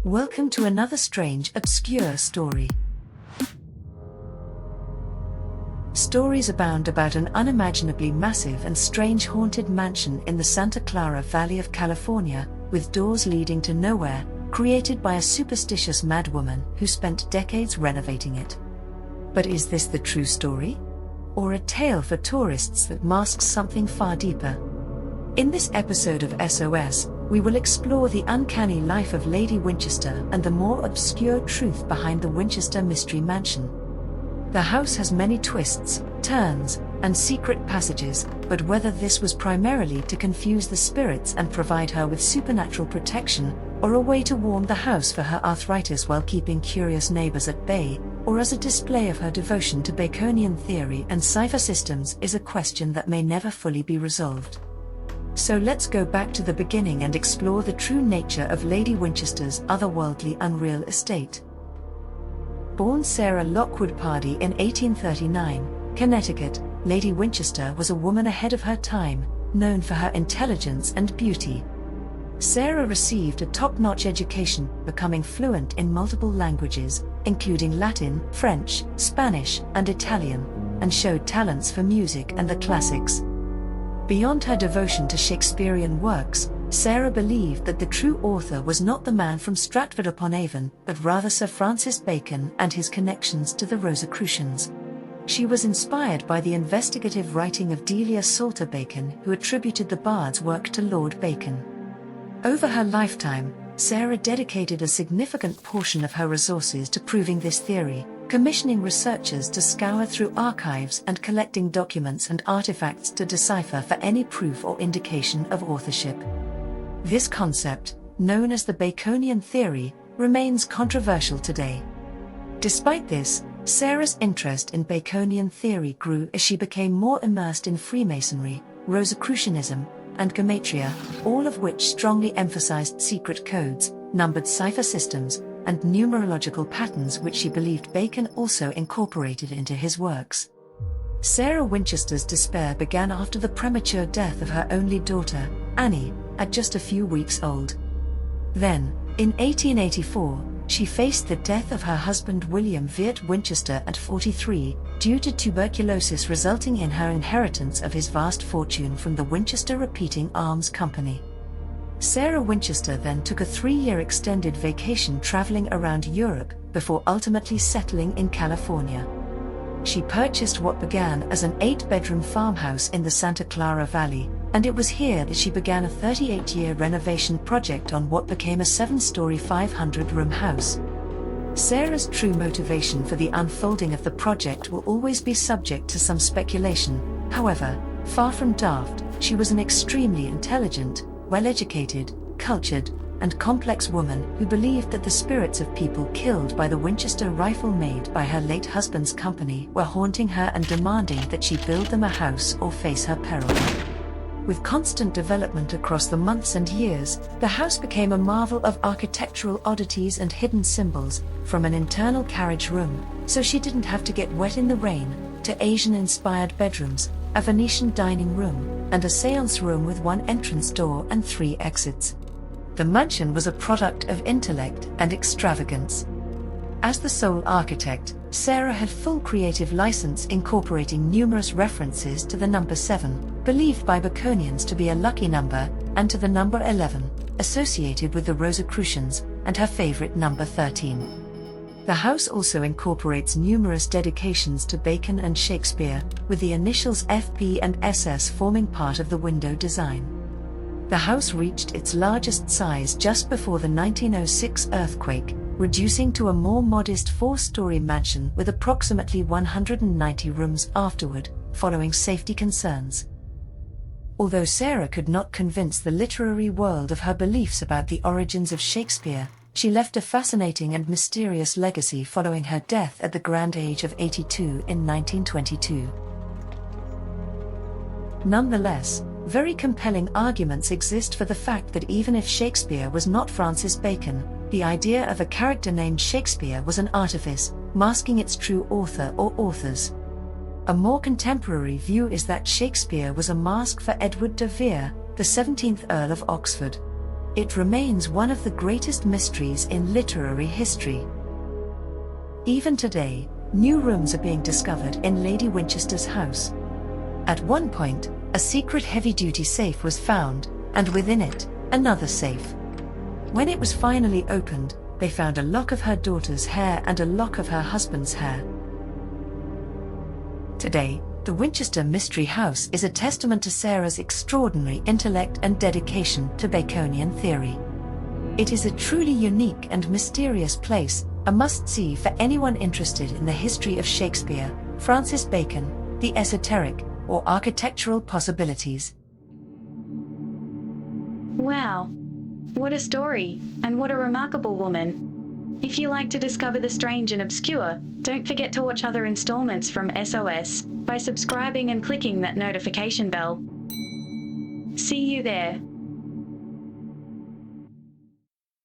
Welcome to another strange, obscure story. Stories abound about an unimaginably massive and strange haunted mansion in the Santa Clara Valley of California, with doors leading to nowhere, created by a superstitious madwoman who spent decades renovating it. But is this the true story? Or a tale for tourists that masks something far deeper? In this episode of SOS, we will explore the uncanny life of Lady Winchester and the more obscure truth behind the Winchester Mystery Mansion. The house has many twists, turns, and secret passages, but whether this was primarily to confuse the spirits and provide her with supernatural protection, or a way to warm the house for her arthritis while keeping curious neighbors at bay, or as a display of her devotion to Baconian theory and cipher systems, is a question that may never fully be resolved. So let's go back to the beginning and explore the true nature of Lady Winchester's otherworldly unreal estate. Born Sarah Lockwood Pardee in 1839, Connecticut, Lady Winchester was a woman ahead of her time, known for her intelligence and beauty. Sarah received a top-notch education, becoming fluent in multiple languages, including Latin, French, Spanish, and Italian, and showed talents for music and the classics. Beyond her devotion to Shakespearean works, Sarah believed that the true author was not the man from Stratford-upon-Avon, but rather Sir Francis Bacon and his connections to the Rosicrucians. She was inspired by the investigative writing of Delia Salter Bacon, who attributed the Bard's work to Lord Bacon. Over her lifetime, Sarah dedicated a significant portion of her resources to proving this theory, commissioning researchers to scour through archives and collecting documents and artifacts to decipher for any proof or indication of authorship. This concept, known as the Baconian theory, remains controversial today. Despite this, Sarah's interest in Baconian theory grew as she became more immersed in Freemasonry, Rosicrucianism, and Gematria, all of which strongly emphasized secret codes, numbered cipher systems, and numerological patterns which she believed Bacon also incorporated into his works. Sarah Winchester's despair began after the premature death of her only daughter, Annie, at just a few weeks old. Then, in 1884, she faced the death of her husband William Viet Winchester at 43, due to tuberculosis resulting in her inheritance of his vast fortune from the Winchester Repeating Arms Company. Sarah Winchester then took a 3-year extended vacation traveling around Europe, before ultimately settling in California. She purchased what began as an 8-bedroom farmhouse in the Santa Clara Valley, and it was here that she began a 38-year renovation project on what became a 7-story 500-room house. Sarah's true motivation for the unfolding of the project will always be subject to some speculation. However, far from daft, she was an extremely intelligent, well-educated, cultured, and complex woman who believed that the spirits of people killed by the Winchester rifle made by her late husband's company were haunting her and demanding that she build them a house or face her peril. With constant development across the months and years, the house became a marvel of architectural oddities and hidden symbols, from an internal carriage room, so she didn't have to get wet in the rain, to Asian-inspired bedrooms, a Venetian dining room, and a séance room with 1 entrance door and 3 exits. The mansion was a product of intellect and extravagance. As the sole architect, Sarah had full creative license, incorporating numerous references to the number 7, believed by Baconians to be a lucky number, and to the number 11, associated with the Rosicrucians, and her favorite number 13. The house also incorporates numerous dedications to Bacon and Shakespeare, with the initials FP and SS forming part of the window design. The house reached its largest size just before the 1906 earthquake, reducing to a more modest 4-story mansion with approximately 190 rooms afterward, following safety concerns. Although Sarah could not convince the literary world of her beliefs about the origins of Shakespeare, she left a fascinating and mysterious legacy following her death at the grand age of 82 in 1922. Nonetheless, very compelling arguments exist for the fact that even if Shakespeare was not Francis Bacon, the idea of a character named Shakespeare was an artifice, masking its true author or authors. A more contemporary view is that Shakespeare was a mask for Edward de Vere, the 17th Earl of Oxford. It remains one of the greatest mysteries in literary history. Even today, new rooms are being discovered in Lady Winchester's house. At one point, a secret heavy-duty safe was found, and within it, another safe. When it was finally opened, they found a lock of her daughter's hair and a lock of her husband's hair. Today, the Winchester Mystery House is a testament to Sarah's extraordinary intellect and dedication to Baconian theory. It is a truly unique and mysterious place, a must-see for anyone interested in the history of Shakespeare, Francis Bacon, the esoteric, or architectural possibilities. Wow! What a story, and what a remarkable woman. If you like to discover the strange and obscure, don't forget to watch other installments from SOS by subscribing and clicking that notification bell. See you there.